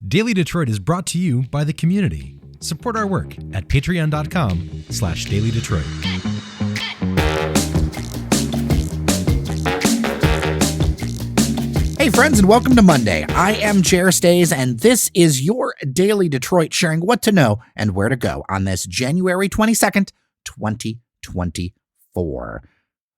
Daily Detroit is brought to you by the community. Support our work at patreon.com/dailydetroit. Hey friends, and welcome to Monday. I am Chair Stays, and this is your Daily Detroit, sharing what to know and where to go on this January 22nd, 2024.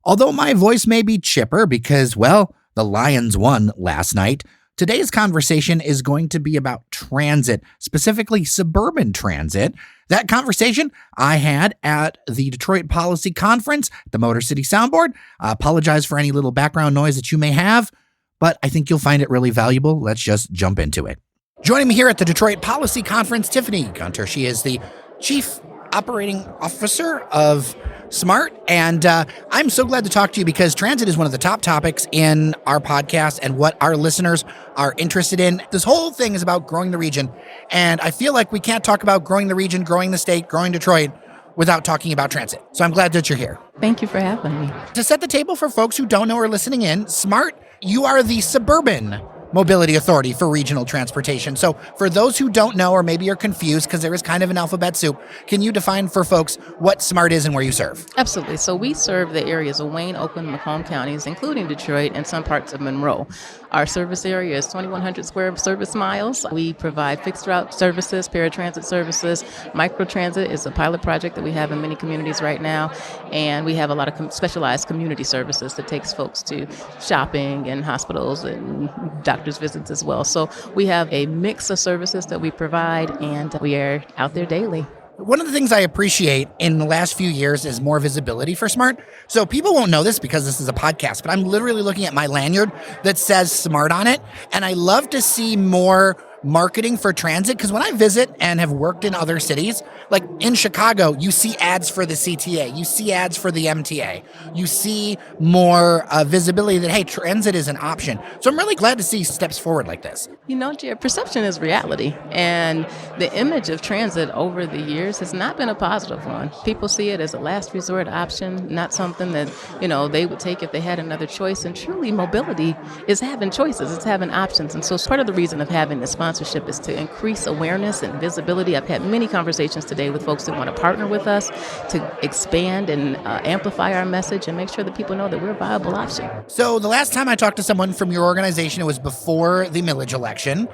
Although my voice may be chipper because, well, the Lions won last night, today's conversation is going to be about transit, specifically suburban transit. That conversation I had at the Detroit Policy Conference, the Motor City Soundboard. I apologize for any little background noise that you may have, but I think you'll find it really valuable. Let's just jump into it. Joining me here at the Detroit Policy Conference, Tiffany Gunter. She is the Chief Operating Officer of SMART, and I'm so glad to talk to you because transit is one of the top topics in our podcast and what our listeners are interested in. This whole thing is about growing the region, and I feel like we can't talk about growing the region, growing the state, growing Detroit without talking about transit. So I'm glad that you're here. Thank you for having me. To set the table for folks who don't know or are listening in, SMART, you are the Suburban Mobility Authority for regional transportation. So for those who don't know or maybe are confused because there is kind of an alphabet soup, can you define for folks what SMART is and where you serve? Absolutely. So we serve the areas of Wayne, Oakland, Macomb counties, including Detroit and some parts of Monroe. Our service area is 2,100 square service miles. We provide fixed route services, paratransit services. Microtransit is a pilot project that we have in many communities right now. And we have a lot of specialized community services that takes folks to shopping and hospitals and doctor's visits as well. So we have a mix of services that we provide, and we are out there daily. One of the things I appreciate in the last few years is more visibility for SMART. So people won't know this because this is a podcast, but I'm literally looking at my lanyard that says SMART on it. And I love to see more marketing for transit because when I visit and have worked in other cities, like in Chicago, you see ads for the CTA, you see ads for the MTA, you see more visibility that, hey, transit is an option. So I'm really glad to see steps forward like this. You know, Jared, perception is reality. And the image of transit over the years has not been a positive one. People see it as a last resort option, not something that, you know, they would take if they had another choice. And truly, mobility is having choices. It's having options. And so part of the reason of having this sponsorship is to increase awareness and visibility. I've had many conversations today with folks that want to partner with us to expand and amplify our message and make sure that people know that we're a viable option. So the last time I talked to someone from your organization, it was before the millage election.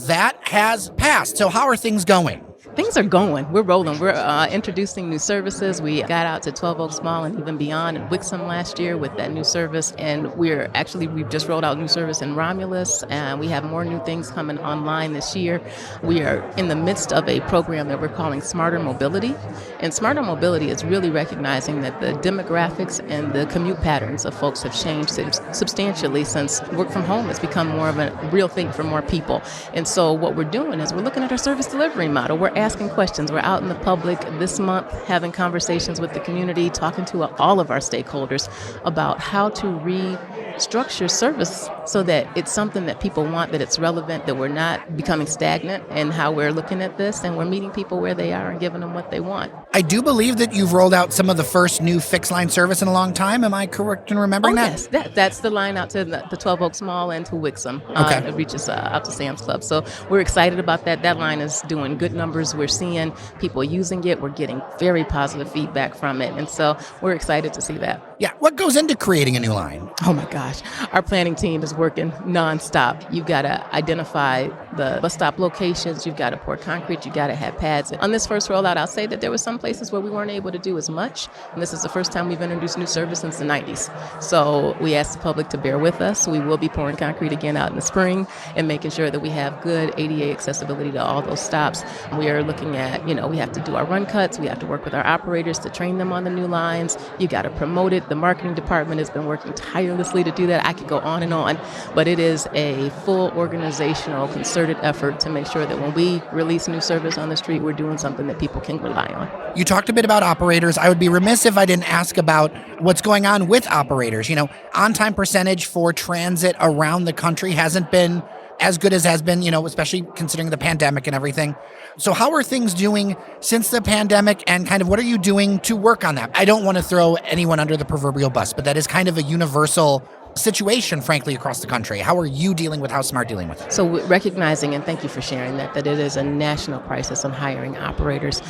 That has passed. So how are things going? Things are going. We're rolling. We're introducing new services. We got out to 12 Oaks Mall and even beyond in Wixom last year with that new service. And we've just rolled out new service in Romulus, and we have more new things coming online this year. We are in the midst of a program that we're calling Smarter Mobility. And Smarter Mobility is really recognizing that the demographics and the commute patterns of folks have changed substantially since work from home has become more of a real thing for more people. And so what we're doing is we're looking at our service delivery model. We're asking questions. We're out in the public this month having conversations with the community, talking to all of our stakeholders about how to restructure service so that it's something that people want, that it's relevant, that we're not becoming stagnant in how we're looking at this, and we're meeting people where they are and giving them what they want. I do believe that you've rolled out some of the first new fixed line service in a long time. Am I correct in remembering that? Yes, that's the line out to the 12 Oaks Mall and to Wixom. Okay. It reaches out to Sam's Club. So we're excited about that. That line is doing good numbers. We're seeing people using it. We're getting very positive feedback from it. And so we're excited to see that. Yeah. What goes into creating a new line? Oh my gosh. Our planning team is working nonstop. You've got to identify the bus stop locations. You've got to pour concrete. You've got to have pads. On this first rollout, I'll say that there were some places where we weren't able to do as much. And this is the first time we've introduced new service since the 90s. So we asked the public to bear with us. We will be pouring concrete again out in the spring and making sure that we have good ADA accessibility to all those stops. We are looking at, we have to do our run cuts. We have to work with our operators to train them on the new lines. You got to promote it. The marketing department has been working tirelessly to do that. I could go on and on, but it is a full organizational concerted effort to make sure that when we release new service on the street, we're doing something that people can rely on. You talked a bit about operators. I would be remiss if I didn't ask about what's going on with operators. On-time percentage for transit around the country hasn't been as good as has been, especially considering the pandemic and everything. So how are things doing since the pandemic, and kind of what are you doing to work on that? I don't want to throw anyone under the proverbial bus, but that is kind of a universal situation, frankly, across the country. How are you dealing with, how's SMART dealing with it? So recognizing, and thank you for sharing that it is a national crisis on hiring operators.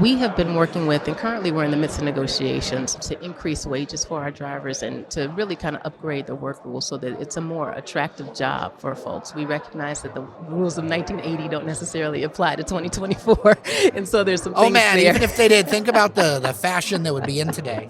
We have been working with, and currently we're in the midst of negotiations to increase wages for our drivers and to really kind of upgrade the work rules so that it's a more attractive job for folks. We recognize that the rules of 1980 don't necessarily apply to 2024, and so there's some things there. Even if they did, think about the fashion that would be in today.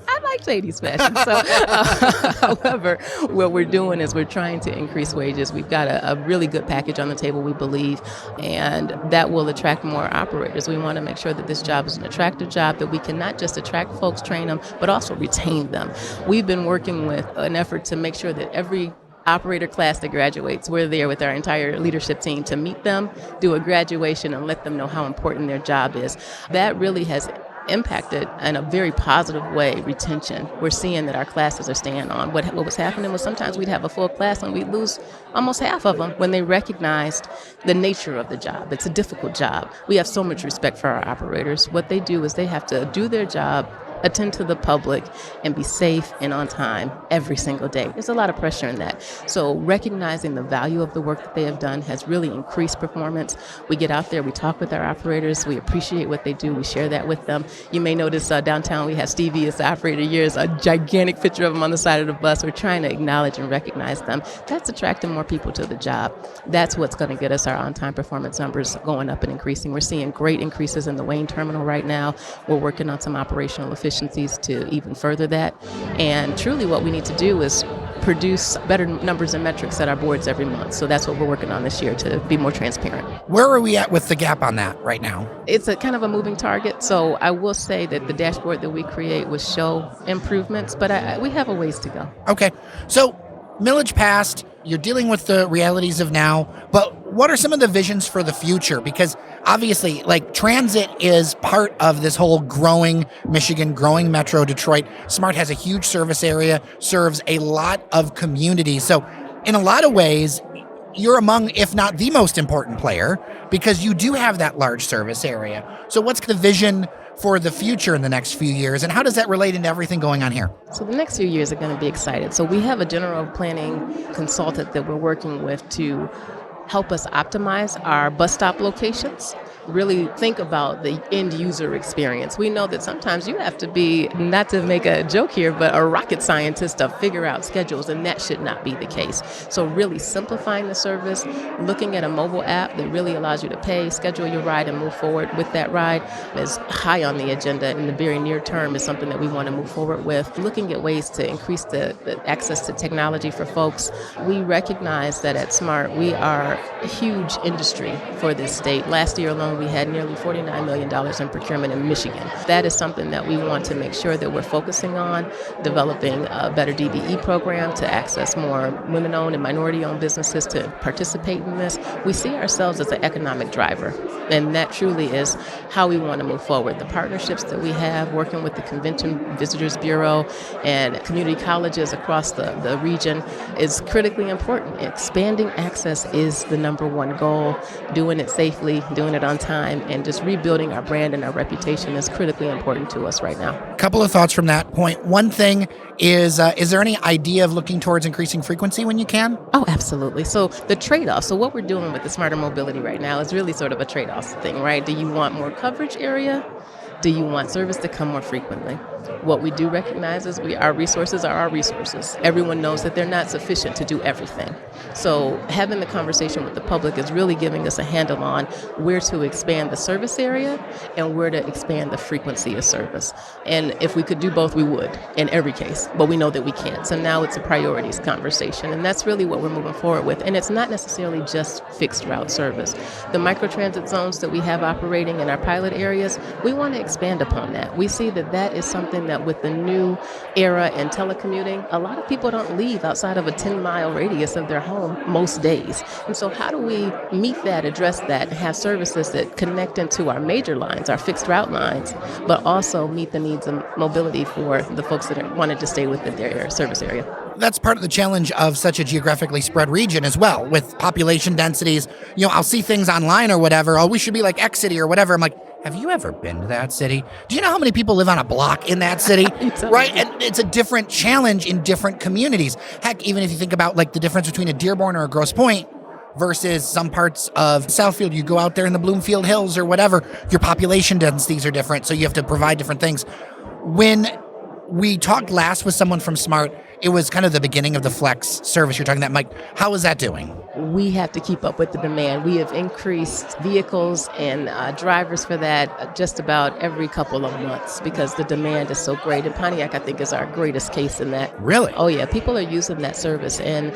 I like 80s fashion. So, however, what we're doing is we're trying to increase wages. We've got a really good package on the table, we believe, and that will attract more operators. We want to make sure that this job is an attractive job, that we can not just attract folks, train them, but also retain them. We've been working with an effort to make sure that every operator class that graduates, we're there with our entire leadership team to meet them, do a graduation, and let them know how important their job is. That really has impacted in a very positive way retention. We're seeing that our classes are staying on. What was happening was sometimes we'd have a full class and we'd lose almost half of them when they recognized the nature of the job. It's a difficult job. We have so much respect for our operators. What they do is they have to do their job, attend to the public, and be safe and on time every single day. There's a lot of pressure in that. So recognizing the value of the work that they have done has really increased performance. We get out there, we talk with our operators, we appreciate what they do, we share that with them. You may notice downtown we have Stevie as the operator of the year, a gigantic picture of him on the side of the bus. We're trying to acknowledge and recognize them. That's attracting more people to the job. That's what's going to get us our on-time performance numbers going up and increasing. We're seeing great increases in the Wayne terminal right now. We're working on some operational efficiencies to even further that. And truly what we need to do is produce better numbers and metrics at our boards every month. So that's what we're working on this year, to be more transparent. Where are we at with the gap on that right now? It's a kind of a moving target. So I will say that the dashboard that we create will show improvements, but we have a ways to go. Okay. So millage passed, you're dealing with the realities of now, but what are some of the visions for the future? Because obviously, like, transit is part of this whole growing Michigan, growing Metro Detroit. SMART has a huge service area, serves a lot of communities. So in a lot of ways, you're among, if not the most important player, because you do have that large service area. So what's the vision for the future in the next few years, and how does that relate into everything going on here? So the next few years are going to be excited. So we have a general planning consultant that we're working with to help us optimize our bus stop locations, really think about the end user experience. We know that sometimes you have to be, not to make a joke here, but a rocket scientist to figure out schedules, and that should not be the case. So really simplifying the service, looking at a mobile app that really allows you to pay, schedule your ride, and move forward with that ride is high on the agenda in the very near term, is something that we want to move forward with. Looking at ways to increase the access to technology for folks. We recognize that at SMART, we are a huge industry for this state. Last year alone, we had nearly $49 million in procurement in Michigan. That is something that we want to make sure that we're focusing on, developing a better DBE program to access more women-owned and minority-owned businesses to participate in this. We see ourselves as an economic driver, and that truly is how we want to move forward. The partnerships that we have, working with the Convention Visitors Bureau and community colleges across the region, is critically important. Expanding access is the number one goal. Doing it safely, doing it on time, and just rebuilding our brand and our reputation is critically important to us right now. A couple of thoughts from that point. One thing is there any idea of looking towards increasing frequency when you can? Oh, absolutely. So the trade-off, so what we're doing with the Smarter Mobility right now is really sort of a trade-off thing, right? Do you want more coverage area? Do you want service to come more frequently? What we do recognize is our resources are our resources. Everyone knows that they're not sufficient to do everything. So having the conversation with the public is really giving us a handle on where to expand the service area and where to expand the frequency of service. And if we could do both, we would in every case, but we know that we can't. So now it's a priorities conversation, and that's really what we're moving forward with. And it's not necessarily just fixed route service. The microtransit zones that we have operating in our pilot areas, we want to expand upon that. We see that that is something that with the new era in telecommuting, a lot of people don't leave outside of a 10-mile radius of their home most days. And so how do we meet that, address that, and have services that connect into our major lines, our fixed route lines, but also meet the needs of mobility for the folks that wanted to stay within their service area? That's part of the challenge of such a geographically spread region as well, with population densities. You know, I'll see things online or whatever, oh, we should be like X city or whatever. I'm like, Have you ever been to that city? Do you know how many people live on a block in that city? Right? And it's a different challenge in different communities. Heck, even if you think about like the difference between a Dearborn or a Grosse Pointe versus some parts of Southfield, you go out there in the Bloomfield Hills or whatever, your population densities are different, so you have to provide different things. When we talked last with someone from SMART, it was kind of the beginning of the flex service you're talking about. Mike, how is that doing? We have to keep up with the demand. We have increased vehicles and drivers for that just about every couple of months because the demand is so great. And Pontiac, I think, is our greatest case in that. Really? Oh, yeah. People are using that service. And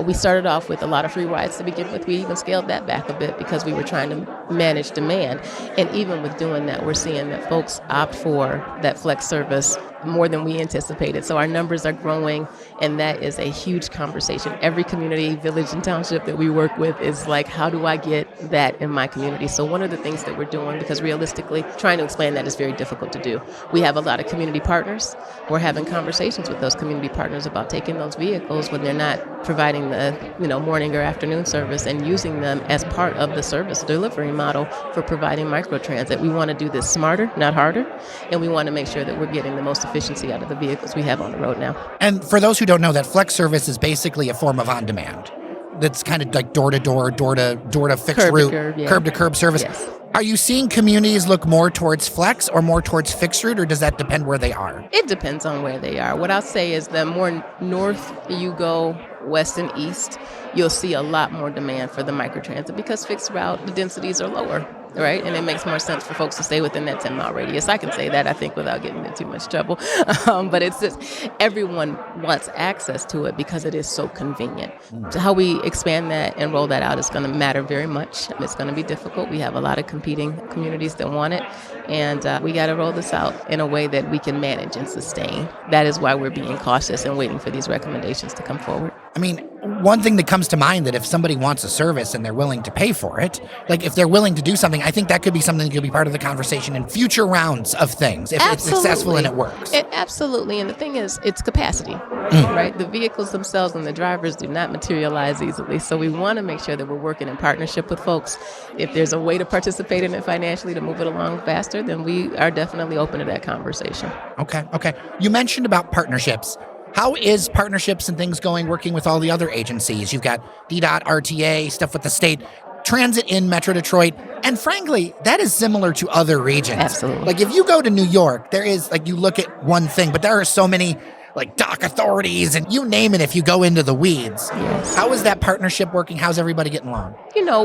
we started off with a lot of free rides to begin with. We even scaled that back a bit because we were trying to manage demand. And even with doing that, we're seeing that folks opt for that flex service more than we anticipated. So our numbers are growing, and that is a huge conversation. Every community, village, and township that we work with is like, how do I get that in my community? So one of the things that we're doing, because realistically, trying to explain that is very difficult to do. We have a lot of community partners. We're having conversations with those community partners about taking those vehicles when they're not providing the morning or afternoon service and using them as part of the service delivery model for providing microtransit. We want to do this smarter, not harder, and we want to make sure that we're getting the most efficiency out of the vehicles we have on the road now. And for those who don't know, that flex service is basically a form of on-demand. That's kind of like door-to-door, door-to fixed route, curb-to-curb service. Yes. Are you seeing communities look more towards flex or more towards fixed route, or does that depend where they are? It depends on where they are. What I'll say is the more north you go, west and east, you'll see a lot more demand for the microtransit because fixed route, the densities are lower. Right? And it makes more sense for folks to stay within that 10-mile radius. I can say that, I think, without getting into too much trouble. But it's just everyone wants access to it because it is so convenient. So how we expand that and roll that out is going to matter very much. It's going to be difficult. We have a lot of competing communities that want it. And we got to roll this out in a way that we can manage and sustain. That is why we're being cautious and waiting for these recommendations to come forward. I mean, one thing that comes to mind that if somebody wants a service and they're willing to pay for it, like if they're willing to do something, I think that could be something that could be part of the conversation in future rounds of things if it's successful and it works. Absolutely. And the thing is, it's capacity, right? The vehicles themselves and the drivers do not materialize easily. So we want to make sure that we're working in partnership with folks. If there's a way to participate in it financially to move it along faster, then we are definitely open to that conversation. Okay. You mentioned about partnerships. How is partnerships and things going working with all the other agencies? You've got DDOT, RTA, stuff with the state, transit in Metro Detroit. And frankly, that is similar to other regions. Absolutely. Like if you go to New York, there is like you look at one thing, but there are so many like dock authorities and you name it if you go into the weeds. Yes. How is that partnership working? How's everybody getting along?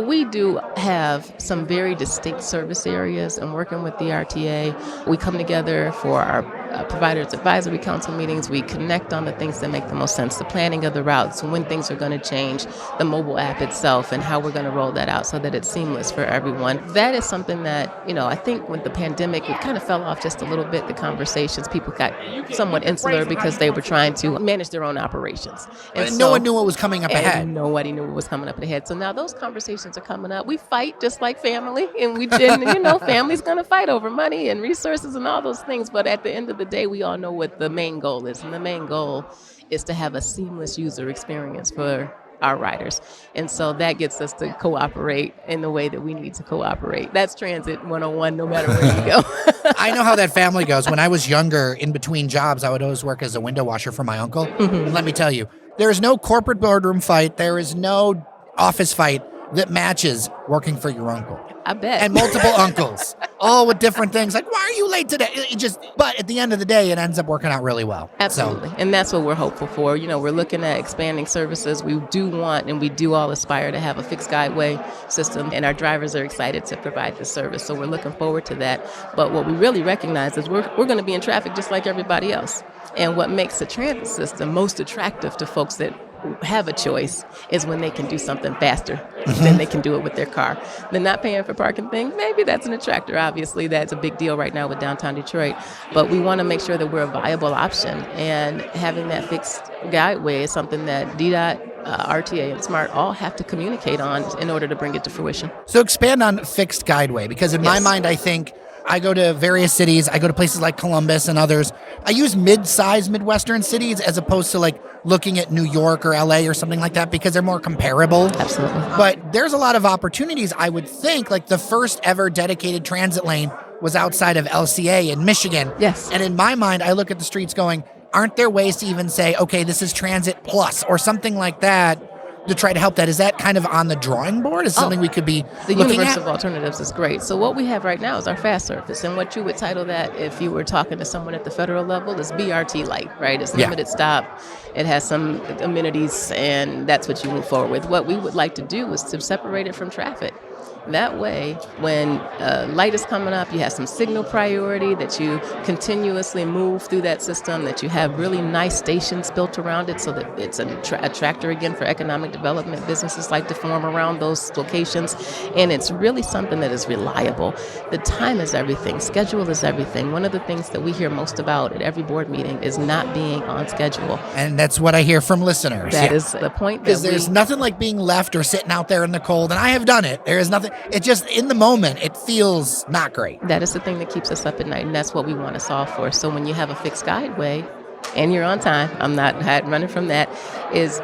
We do have some very distinct service areas, and working with the RTA, we come together for our Providers Advisory Council meetings. We connect on the things that make the most sense, the planning of the routes, when things are going to change, the mobile app itself, and how we're going to roll that out so that it's seamless for everyone. That is something that, I think with the pandemic, it kind of fell off just a little bit, the conversations. People got somewhat insular because they were trying to manage their own operations. And no one knew what was coming up ahead. Nobody knew what was coming up ahead. So now those conversations are coming up. We fight just like family, and family's going to fight over money and resources and all those things. But at the end of the day, we all know what the main goal is. And the main goal is to have a seamless user experience for our riders. And so that gets us to cooperate in the way that we need to cooperate. That's Transit 101, no matter where you go. I know how that family goes. When I was younger, in between jobs, I would always work as a window washer for my uncle. Mm-hmm. And let me tell you, there is no corporate boardroom fight. There is no office fight that matches working for your uncle. I bet. And multiple uncles, all with different things. Like, why are you late today? But at the end of the day, it ends up working out really well. Absolutely. So. And that's what we're hopeful for. We're looking at expanding services. We do want, and we do all aspire to have a fixed guideway system, and our drivers are excited to provide this service. So we're looking forward to that. But what we really recognize is we're going to be in traffic just like everybody else. And what makes the transit system most attractive to folks that have a choice is when they can do something faster than they can do it with their car. They're not paying for parking things. Maybe that's an attractor. Obviously, that's a big deal right now with downtown Detroit. But we want to make sure that we're a viable option. And having that fixed guideway is something that DDOT, RTA, and SMART all have to communicate on in order to bring it to fruition. So expand on fixed guideway, because in my mind, I think I go to various cities. I go to places like Columbus and others. I use mid-sized Midwestern cities as opposed to like looking at New York or LA or something like that because they're more comparable. Absolutely. But there's a lot of opportunities, I would think. Like the first ever dedicated transit lane was outside of LCA in Michigan. Yes. And in my mind, I look at the streets going, aren't there ways to even say, okay, this is Transit Plus or something like that to try to help that? Is that kind of on the drawing board? Is something we could be the looking universe at? of alternatives is great. So what we have right now is our fast service, and what you would title that if you were talking to someone at the federal level is BRT light, right? It's limited stop. It has some amenities, and that's what you move forward with. What we would like to do is to separate it from traffic. That way, when light is coming up, you have some signal priority, that you continuously move through that system, that you have really nice stations built around it so that it's an attractor again for economic development. Businesses like to form around those locations, and it's really something that is reliable. The time is everything. Schedule is everything. One of the things that we hear most about at every board meeting is not being on schedule. And that's what I hear from listeners. That is the point. Because there's nothing like being left or sitting out there in the cold, and I have done it. There is nothing. It just, in the moment, it feels not great. That is the thing that keeps us up at night, and that's what we want to solve for. So when you have a fixed guideway and you're on time, I'm not running from that, is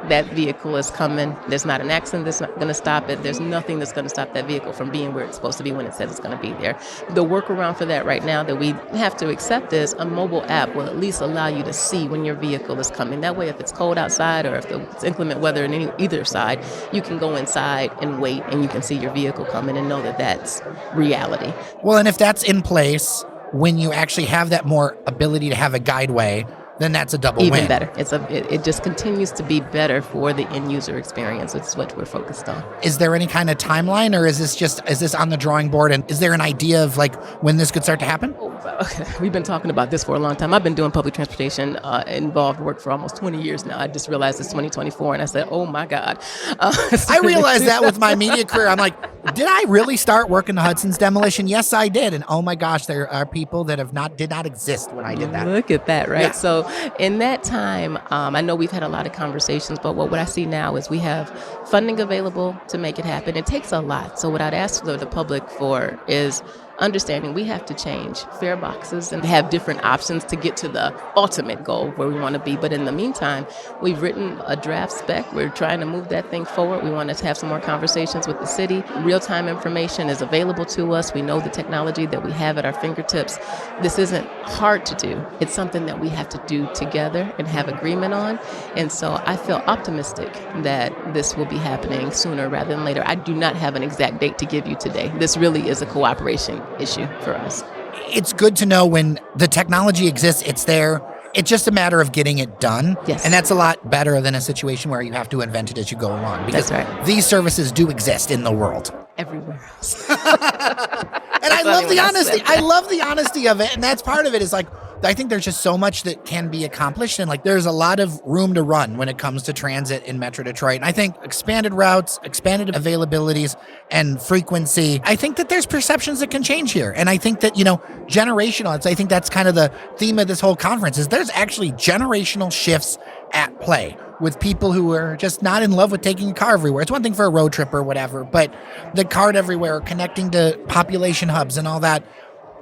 that vehicle is coming. There's not an accident that's not going to stop it. There's nothing that's going to stop that vehicle from being where it's supposed to be when it says it's going to be there. The workaround for that right now that we have to accept is a mobile app will at least allow you to see when your vehicle is coming. That way, if it's cold outside or if it's inclement weather on either side, you can go inside and wait and you can see your vehicle coming and know that that's reality. Well, and if that's in place, when you actually have that more ability to have a guideway, then that's a double win. Even better. It just continues to be better for the end user experience. It's what we're focused on. Is there any kind of timeline, or is this on the drawing board? And is there an idea of like when this could start to happen? Okay. We've been talking about this for a long time. I've been doing public transportation involved work for almost 20 years now. I just realized it's 2024, and I said, oh my God. I realized that with my media career. I'm like, did I really start working the Hudson's demolition? Yes, I did. And oh my gosh, there are people that did not exist when I did that. Look at that, right? Yeah. So in that time, I know we've had a lot of conversations, but what I see now is we have funding available to make it happen. It takes a lot. So what I'd ask the public for is understanding we have to change fare boxes and have different options to get to the ultimate goal where we want to be. But in the meantime, we've written a draft spec. We're trying to move that thing forward. We want to have some more conversations with the city. Real-time information is available to us. We know the technology that we have at our fingertips. This isn't hard to do. It's something that we have to do together and have agreement on. And so I feel optimistic that this will be happening sooner rather than later. I do not have an exact date to give you today. This really is a cooperation issue for us. It's good to know when the technology exists, it's there. It's just a matter of getting it done. Yes. And that's a lot better than a situation where you have to invent it as you go along. Because that's right. These services do exist in the world. Everywhere else. And I love the honesty. I love the honesty of it. And that's part of it is like, I think there's just so much that can be accomplished, and like there's a lot of room to run when it comes to transit in Metro Detroit. And I think expanded routes, expanded availabilities, and frequency, I think that there's perceptions that can change here. And I think that, generational, I think that's kind of the theme of this whole conference is there's actually generational shifts at play with people who are just not in love with taking a car everywhere. It's one thing for a road trip or whatever, but the cart everywhere, connecting to population hubs and all that,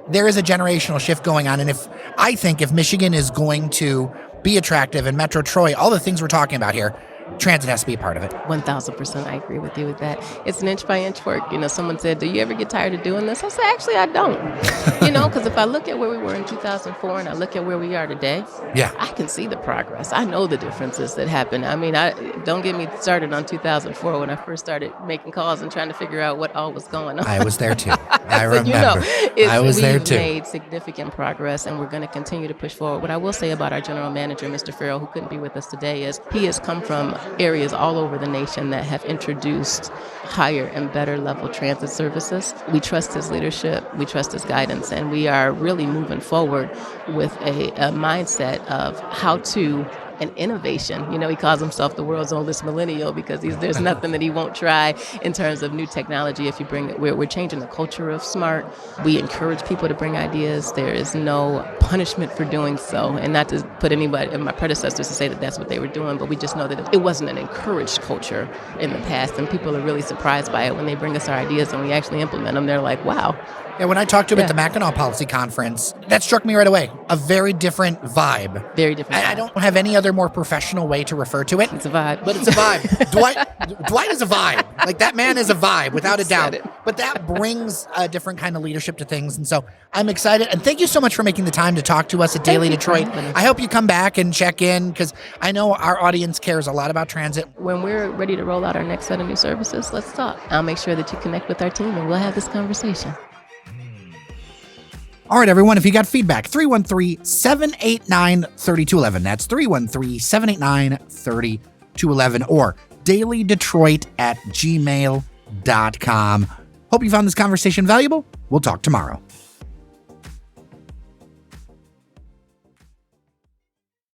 there is a generational shift going on. And if Michigan is going to be attractive and Metro Troy, all the things we're talking about here, transit has to be a part of it. 1,000%. I agree with you with that. It's an inch by inch work. Someone said, do you ever get tired of doing this? I said, actually, I don't. Because if I look at where we were in 2004 and I look at where we are today, I can see the progress. I know the differences that happen. I mean, don't get me started on 2004 when I first started making calls and trying to figure out what all was going on. I was there too. I remember. I was there too. We've made significant progress, and we're going to continue to push forward. What I will say about our general manager, Mr. Farrell, who couldn't be with us today, is he has come from areas all over the nation that have introduced higher and better level transit services. We trust his leadership, we trust his guidance, and we are really moving forward with a mindset of how to and innovation. He calls himself the world's oldest millennial because there's nothing that he won't try in terms of new technology. If you bring it, we're changing the culture of smart. We encourage people to bring ideas. There is no punishment for doing so, and not to put anybody and my predecessors to say that that's what they were doing, but we just know that it wasn't an encouraged culture in the past, and people are really surprised by it when they bring us our ideas and we actually implement them. They're like, wow. Yeah, when I talked to him at the Mackinac Policy Conference, that struck me right away. a very different vibe. Very different. I don't have any other more professional way to refer to it. It's a vibe. But it's a vibe. Dwight is a vibe. Like, that man is a vibe, without a doubt. But that brings a different kind of leadership to things. And so I'm excited. And thank you so much for making the time to talk to us at Daily Detroit. I hope you come back and check in, because I know our audience cares a lot about transit. When we're ready to roll out our next set of new services, let's talk. I'll make sure that you connect with our team and we'll have this conversation. All right, everyone, if you got feedback, 313-789-3211. That's 313-789-3211, or dailydetroit@gmail.com. Hope you found this conversation valuable. We'll talk tomorrow.